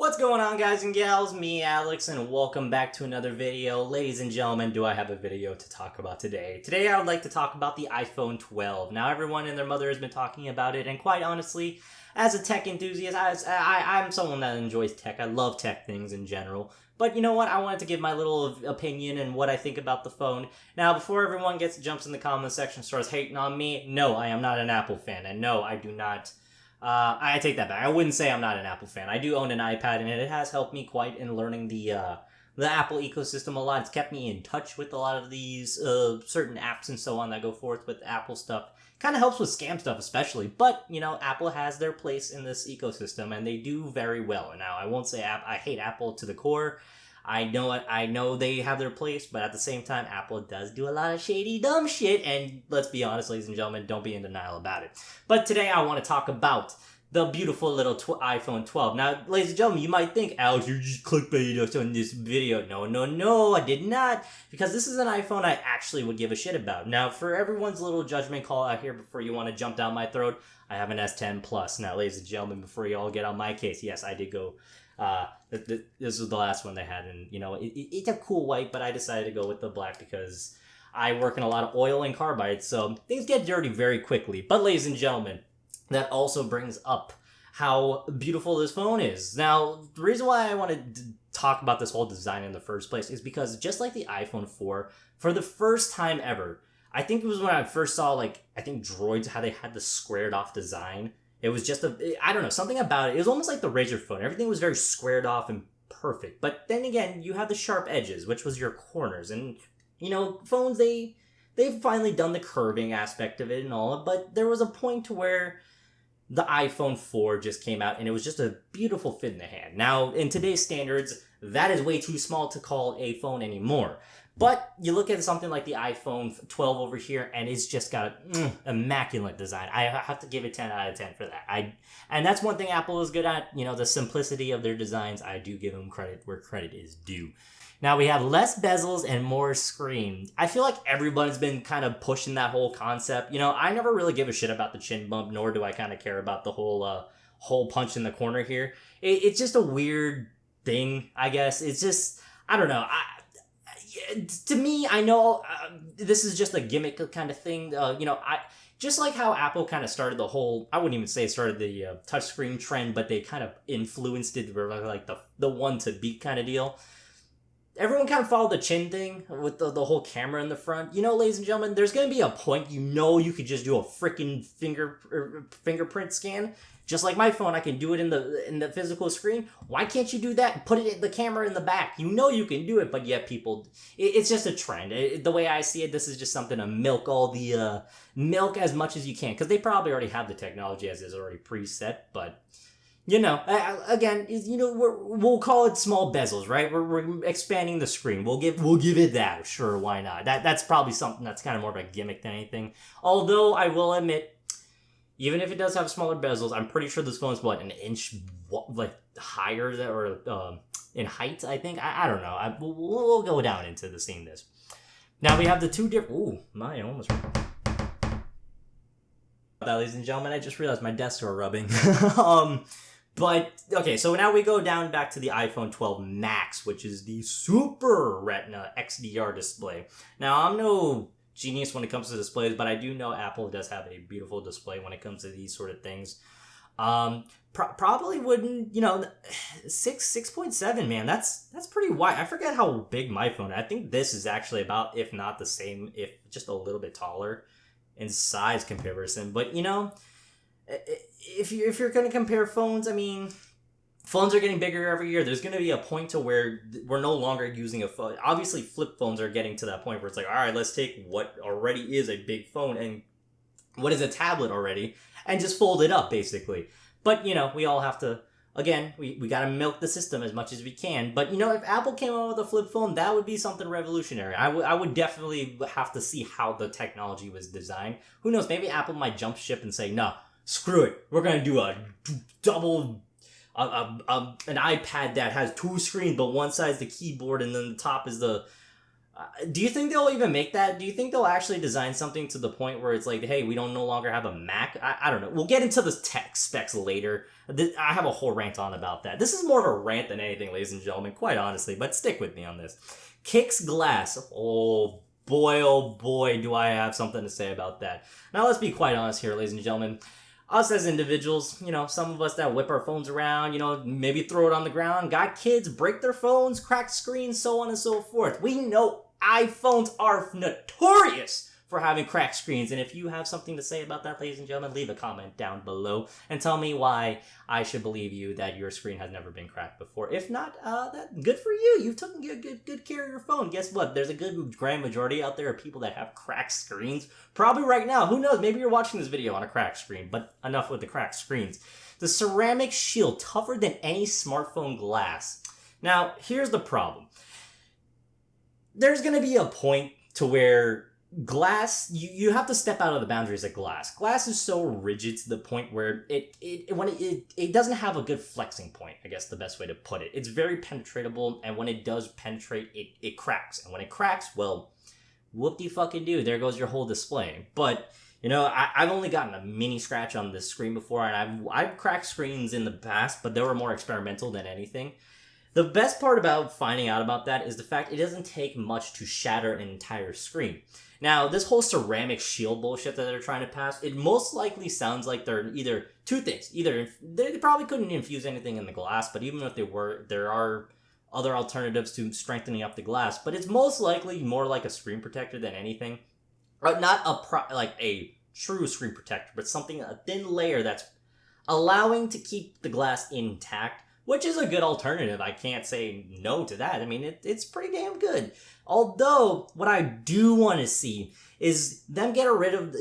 What's going on, guys and gals? Me, Alex, and welcome back to another video. Ladies and gentlemen, do I have a video to talk about today? Today I would like to talk about the iPhone 12. Now, everyone and their mother has been talking about it, and quite honestly, as a tech enthusiast, I'm someone that enjoys tech. I love tech things in general. But you know what? I wanted to give my little opinion and what I think about the phone. Now, before everyone jumps in the comment section, starts hating on me, no, I am not an Apple fan, and no, I do not... I take that back. I wouldn't say I'm not an Apple fan. I do own an iPad, and it has helped me quite in learning the Apple ecosystem a lot. It's kept me in touch with a lot of these certain apps and so on that go forth with Apple stuff. Kind of helps with scam stuff especially, but, you know, Apple has their place in this ecosystem, and they do very well. Now, I won't say I hate Apple to the core. I know they have their place, but at the same time, Apple does do a lot of shady, dumb shit, and let's be honest, ladies and gentlemen, don't be in denial about it. But today, I want to talk about the beautiful little iPhone 12. Now, ladies and gentlemen, you might think, Alex, you just clickbaited us on this video. No, I did not, because this is an iPhone I actually would give a shit about. Now, for everyone's little judgment call out here before you want to jump down my throat, I have an S10 Plus. Now, ladies and gentlemen, before you all get on my case, yes, I did go... this was the last one they had, and you know it's a cool white, but I decided to go with the black because I work in a lot of oil and carbide, so things get dirty very quickly. But ladies and gentlemen, that also brings up how beautiful this phone is. Now, the reason why I wanted to talk about this whole design in the first place is because just like the iPhone 4, for the first time ever, I think it was when I first saw, like, I think Droids, how they had the squared off design. It was just I don't know, something about it. It was almost like the Razr phone. Everything was very squared off and perfect. But then again, you have the sharp edges, which was your corners. And, you know, phones, they've finally done the curving aspect of it and all. But there was a point to where the iPhone 4 just came out, and it was just a beautiful fit in the hand. Now, in today's standards, that is way too small to call a phone anymore. But you look at something like the iPhone 12 over here, and it's just got an immaculate design. I have to give it 10 out of 10 for that. And that's one thing Apple is good at, you know, the simplicity of their designs. I do give them credit where credit is due. Now, we have less bezels and more screen. I feel like everybody's been kind of pushing that whole concept. You know, I never really give a shit about the chin bump, nor do I kind of care about the whole hole punch in the corner here. It's just a weird thing, I guess. It's just, I don't know. To me, I know this is just a gimmick kind of thing. You know, just like how Apple kind of started the whole, I wouldn't even say it started the touchscreen trend, but they kind of influenced it, like the one to beat kind of deal. Everyone kind of followed the chin thing with the whole camera in the front. You know, ladies and gentlemen, there's going to be a point, you know, you could just do a freaking fingerprint scan. Just like my phone, I can do it in the physical screen. Why can't you do that and put the camera in the back? You know you can do it, but yet people... It's just a trend. The way I see it, this is just something to milk all the... milk as much as you can. Because they probably already have the technology as is already preset, but... You know, again, you know, we'll call it small bezels, right? We're expanding the screen. We'll give it that. Sure, why not? That's probably something that's kind of more of a gimmick than anything. Although, I will admit... Even if it does have smaller bezels, I'm pretty sure this phone's, what, an inch, like, higher or in height, I think? I don't know. We'll go down into seeing this. Now, we have the two different... Ooh, my almost... Ladies and gentlemen, I just realized my desks are rubbing. But, okay, so now we go down back to the iPhone 12 Max, which is the Super Retina XDR display. Now, I'm no... genius when it comes to displays, but I do know Apple does have a beautiful display when it comes to these sort of things. Probably wouldn't, you know, 6.7, man, that's pretty wide. I forget how big my phone is. I think this is actually about, if not the same, if just a little bit taller in size comparison. But, you know, if you're going to compare phones, I mean... Phones are getting bigger every year. There's going to be a point to where we're no longer using a phone. Obviously, flip phones are getting to that point where it's like, all right, let's take what already is a big phone and what is a tablet already and just fold it up, basically. But, you know, we all have to, again, we got to milk the system as much as we can. But, you know, if Apple came out with a flip phone, that would be something revolutionary. I would definitely have to see how the technology was designed. Who knows? Maybe Apple might jump ship and say, no, screw it. We're going to do a double... an iPad that has two screens, but one side's the keyboard, and then the top is the Do you think they'll even make that? Do you think they'll actually design something to the point where it's like, hey, we don't no longer have a Mac? I don't know. We'll get into the tech specs later. I have a whole rant on about that. This is more of a rant than anything, ladies and gentlemen, quite honestly, but stick with me on this. Kicks glass. Oh boy, do I have something to say about that. Now, let's be quite honest here, ladies and gentlemen. Us as individuals, some of us that whip our phones around, maybe throw it on the ground, got kids, break their phones, crack screens, so on and so forth. We know iPhones are notorious for having cracked screens. And if you have something to say about that, ladies and gentlemen, leave a comment down below and tell me why I should believe you that your screen has never been cracked before. If not, that good for you. You've taken good care of your phone. Guess what? There's a good grand majority out there of people that have cracked screens. Probably right now. Who knows? Maybe you're watching this video on a cracked screen. But enough with the cracked screens. The ceramic shield, tougher than any smartphone glass. Now, here's the problem. There's going to be a point to where glass, you have to step out of the boundaries of glass. Glass is so rigid to the point where it doesn't have a good flexing point, I guess the best way to put it. It's very penetratable, and when it does penetrate, it cracks. And when it cracks, well, whoop-de-fucking-do, there goes your whole display. But, I've only gotten a mini scratch on this screen before, and I've cracked screens in the past, but they were more experimental than anything. The best part about finding out about that is the fact it doesn't take much to shatter an entire screen. Now, this whole ceramic shield bullshit that they're trying to pass, it most likely sounds like they're either two things. Either they probably couldn't infuse anything in the glass, but even if they were, there are other alternatives to strengthening up the glass. But it's most likely more like a screen protector than anything. Not a true screen protector, but something, a thin layer that's allowing to keep the glass intact, which is a good alternative. I can't say no to that. I mean, it's pretty damn good. Although, what I do want to see is them get rid of,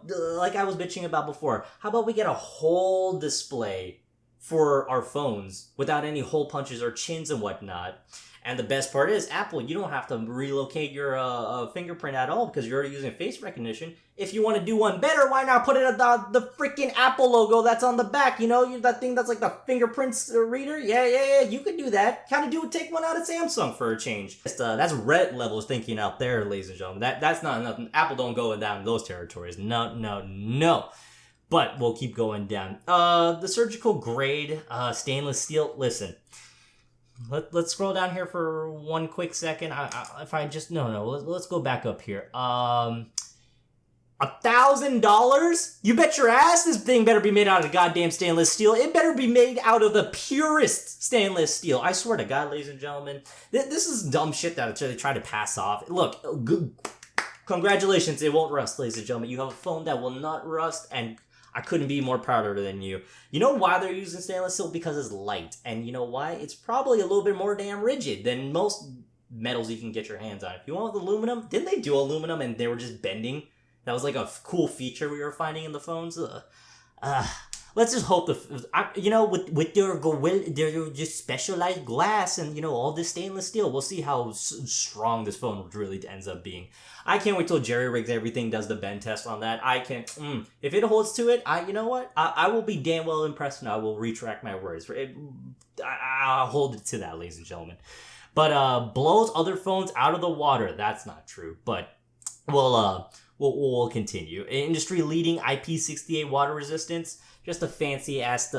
like I was bitching about before. How about we get a whole display for our phones without any hole punches or chins and whatnot? And the best part is, Apple, you don't have to relocate your fingerprint at all because you're already using face recognition. If you want to do one better, why not put it at the freaking Apple logo that's on the back? That thing that's like the fingerprints reader? Yeah, you could do that. Take one out of Samsung for a change. That's Reddit levels thinking out there, ladies and gentlemen. That's not nothing. Apple don't go down those territories. No. But we'll keep going down. The surgical grade stainless steel. Listen. Let's scroll down here for one quick second. Let's go back up here. $1,000? You bet your ass this thing better be made out of goddamn stainless steel. It better be made out of the purest stainless steel. I swear to God, ladies and gentlemen, this is dumb shit that they try to pass off. Look, congratulations, it won't rust, ladies and gentlemen. You have a phone that will not rust, and I couldn't be more prouder than you. You know why they're using stainless steel? Because it's light. And you know why? It's probably a little bit more damn rigid than most metals you can get your hands on. If you want with aluminum, didn't they do aluminum and they were just bending? That was like a cool feature we were finding in the phones. Let's just hope with their just specialized glass and all this stainless steel, we'll see how strong this phone really ends up being. I can't wait till Jerry rigs everything, does the bend test on that. If it holds to it, I will be damn well impressed, and I will retract my words. I'll hold it to that, ladies and gentlemen. But blows other phones out of the water. That's not true, but we'll continue. Industry-leading IP68 water resistance. Just a fancy-ass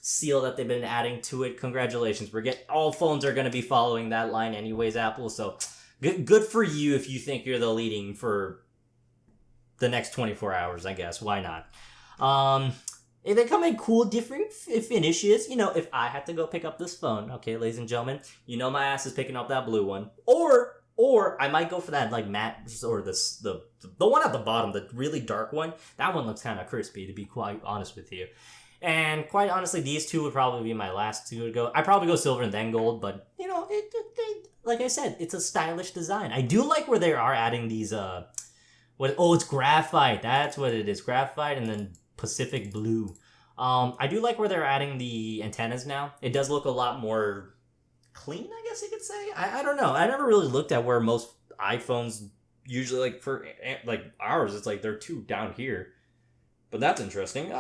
seal that they've been adding to it. Congratulations. All phones are going to be following that line anyways, Apple. So good for you if you think you're the leading for the next 24 hours, I guess. Why not? They come in cool, different finishes. If I had to go pick up this phone, okay, ladies and gentlemen, my ass is picking up that blue one. Or I might go for that matte, or the one at the bottom, the really dark one. That one looks kind of crispy, to be quite honest with you. And quite honestly, these two would probably be my last two to go. I'd probably go silver and then gold, but like I said, it's a stylish design. I do like where they are adding these it's graphite. That's what it is, graphite, and then Pacific blue. I do like where they're adding the antennas now. It does look a lot more clean, I guess you could say. I don't know. I never really looked at where most iPhones usually, for ours, it's like they're two down here. But that's interesting.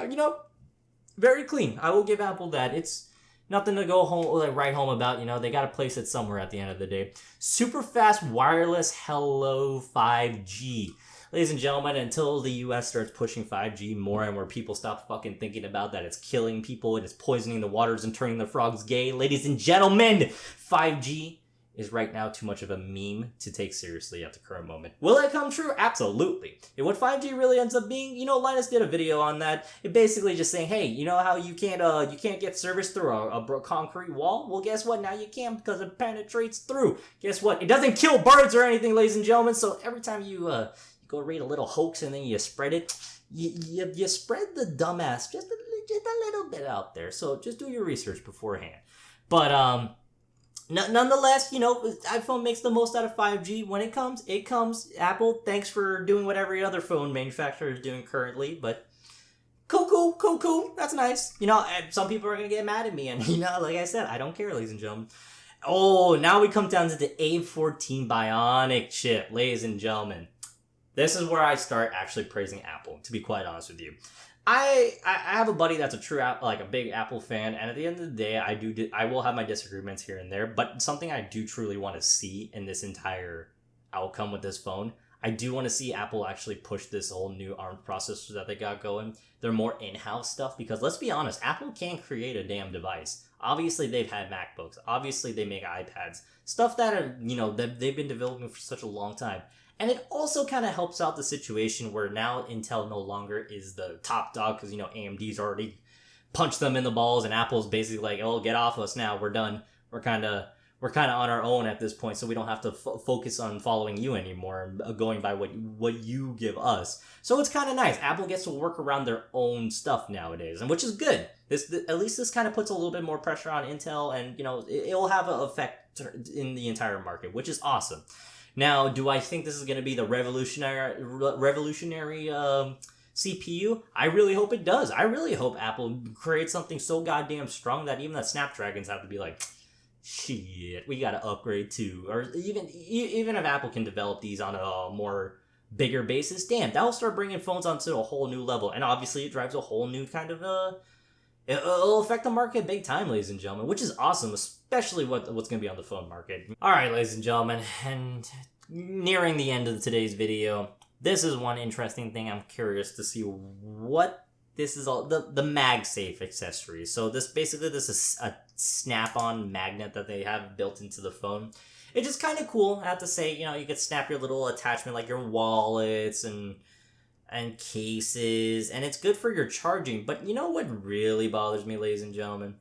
Very clean. I will give Apple that. It's Nothing to go home, like, write home about, you know, they gotta place it somewhere at the end of the day. Super fast wireless Hello 5G. Ladies and gentlemen, until the US starts pushing 5G more and where people stop fucking thinking about that it's killing people and it's poisoning the waters and turning the frogs gay, ladies and gentlemen, 5G is right now too much of a meme to take seriously at the current moment. Will it come true? Absolutely. And what 5G really ends up being, you know, Linus did a video on that. It basically just saying, hey, you know how you can't get service through a concrete wall? Well, guess what? Now you can because it penetrates through. Guess what? It doesn't kill birds or anything, ladies and gentlemen. So every time you go read a little hoax and then you spread it, you spread the dumbass just a little bit out there. So just do your research beforehand. But nonetheless, you know, iPhone makes the most out of 5G. When it comes, it comes. Apple, thanks for doing what every other phone manufacturer is doing currently, but cool. That's nice. You know, some people are going to get mad at me, and, you know, like I said, I don't care, ladies and gentlemen. Oh, now we come down to the A14 Bionic chip, ladies and gentlemen. This is where I start actually praising Apple, to be quite honest with you. I have a buddy that's a big Apple fan, and at the end of the day, I will have my disagreements here and there, but something I do truly want to see in this entire outcome with this phone, I do want to see Apple actually push this whole new ARM processor that they got going. They're more in-house stuff, because let's be honest, Apple can't create a damn device. Obviously, they've had MacBooks. Obviously, they make iPads. Stuff that are, you know, that they've been developing for such a long time. And it also kind of helps out the situation where now Intel no longer is the top dog because, you know, AMD's already punched them in the balls and Apple's basically like, oh, get off us now. We're done. We're kind of on our own at this point, so we don't have to focus on following you anymore and going by what you give us. So it's kind of nice. Apple gets to work around their own stuff nowadays, and which is good. At least this kind of puts a little bit more pressure on Intel, and, you know, it'll have an effect in the entire market, which is awesome. Now, do I think this is going to be the revolutionary CPU? I really hope it does. I really hope Apple creates something so goddamn strong that even the Snapdragons have to be like, shit, we got to upgrade too. Or even if Apple can develop these on a more bigger basis, damn, that'll start bringing phones onto a whole new level. And obviously, it drives a whole new kind of it'll affect the market big time, ladies and gentlemen, which is awesome, especially what's going to be on the phone market. All right, ladies and gentlemen, and nearing the end of today's video, this is one interesting thing. I'm curious to see what this is all, the MagSafe accessories. So this is a snap-on magnet that they have built into the phone. It's just kind of cool. I have to say, you know, you could snap your little attachment like your wallets and cases, and it's good for your charging. But you know what really bothers me, ladies and gentlemen,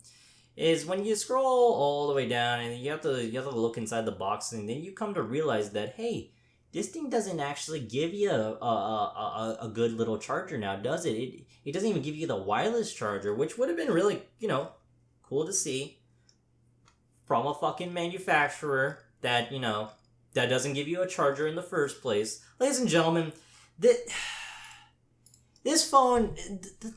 is when you scroll all the way down and you have to look inside the box, and then you come to realize that, hey, this thing doesn't actually give you a good little charger now, does it? It doesn't even give you the wireless charger, which would have been really, you know, cool to see from a fucking manufacturer that, you know, that doesn't give you a charger in the first place. Ladies and gentlemen, this phone,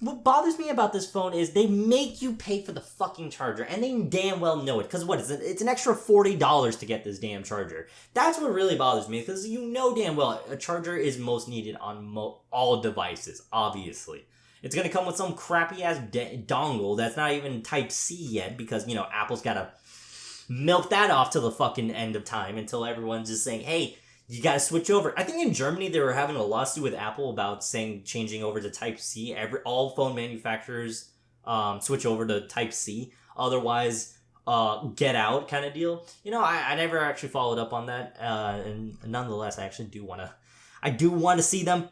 what bothers me about this phone is they make you pay for the fucking charger, and they damn well know it, because what is it? It's an extra $40 to get this damn charger. That's what really bothers me, because you know damn well a charger is most needed on all devices, obviously. It's going to come with some crappy-ass dongle that's not even Type-C yet, because, you know, Apple's got to milk that off to the fucking end of time until everyone's just saying, hey, you gotta switch over. I think in Germany they were having a lawsuit with Apple about changing over to Type-C. All phone manufacturers switch over to Type-C. Otherwise, get out kind of deal. You know, I never actually followed up on that. And nonetheless, I actually do want to see them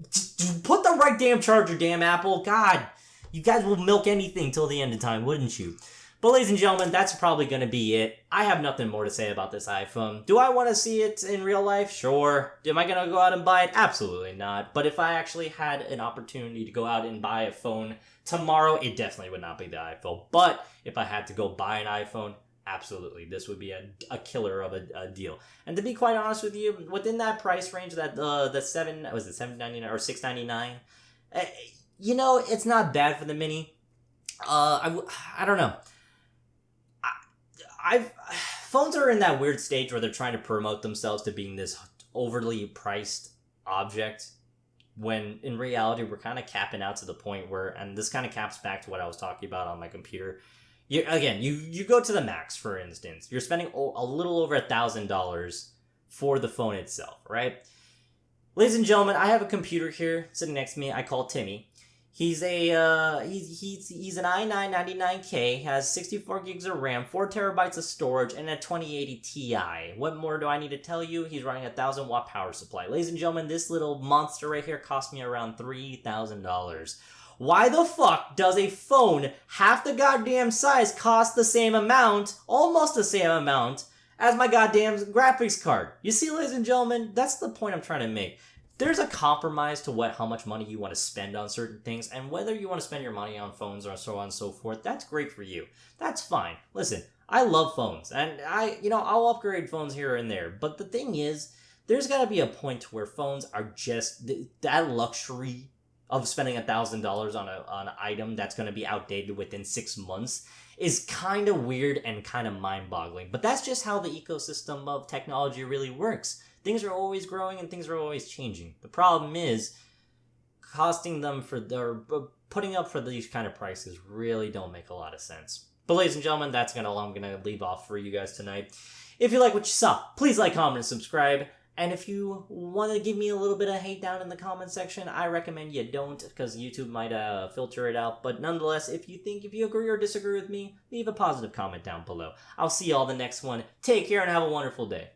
just put the right damn charger, damn Apple. God, you guys will milk anything till the end of time, wouldn't you? But ladies and gentlemen, that's probably going to be it. I have nothing more to say about this iPhone. Do I want to see it in real life? Sure. Am I going to go out and buy it? Absolutely not. But if I actually had an opportunity to go out and buy a phone tomorrow, it definitely would not be the iPhone. But if I had to go buy an iPhone, absolutely. This would be a killer of a deal. And to be quite honest with you, within that price range, that the $799 or $699, you know, it's not bad for the Mini. I don't know. Phones are in that weird stage where they're trying to promote themselves to being this overly priced object, when in reality we're kind of capping out to the point where, and this kind of caps back to what I was talking about on my computer, You go to the Max, for instance. You're spending a little over $1,000 for the phone itself, right? Ladies and gentlemen, I have a computer here sitting next to me. I call Timmy. He's he's an i9-99K, has 64 gigs of RAM, 4 terabytes of storage, and a 2080 Ti. What more do I need to tell you? He's running a 1,000-watt power supply. Ladies and gentlemen, this little monster right here cost me around $3,000. Why the fuck does a phone half the goddamn size cost the same amount, almost the same amount, as my goddamn graphics card? You see, ladies and gentlemen, that's the point I'm trying to make. There's a compromise to how much money you want to spend on certain things, and whether you want to spend your money on phones or so on and so forth, that's great for you. That's fine. Listen, I love phones, and I'll upgrade phones here and there, but the thing is, there's got to be a point where phones are just that luxury of spending $1,000 on an item that's going to be outdated within 6 months is kind of weird and kind of mind-boggling. But that's just how the ecosystem of technology really works. Things are always growing and things are always changing. The problem is putting up for these kind of prices really don't make a lot of sense. But ladies and gentlemen, that's all I'm gonna leave off for you guys tonight. If you like what you saw, please like, comment, and subscribe. And if you want to give me a little bit of hate down in the comment section, I recommend you don't, because YouTube might filter it out. But nonetheless, if you agree or disagree with me, leave a positive comment down below. I'll see you all the next one. Take care and have a wonderful day.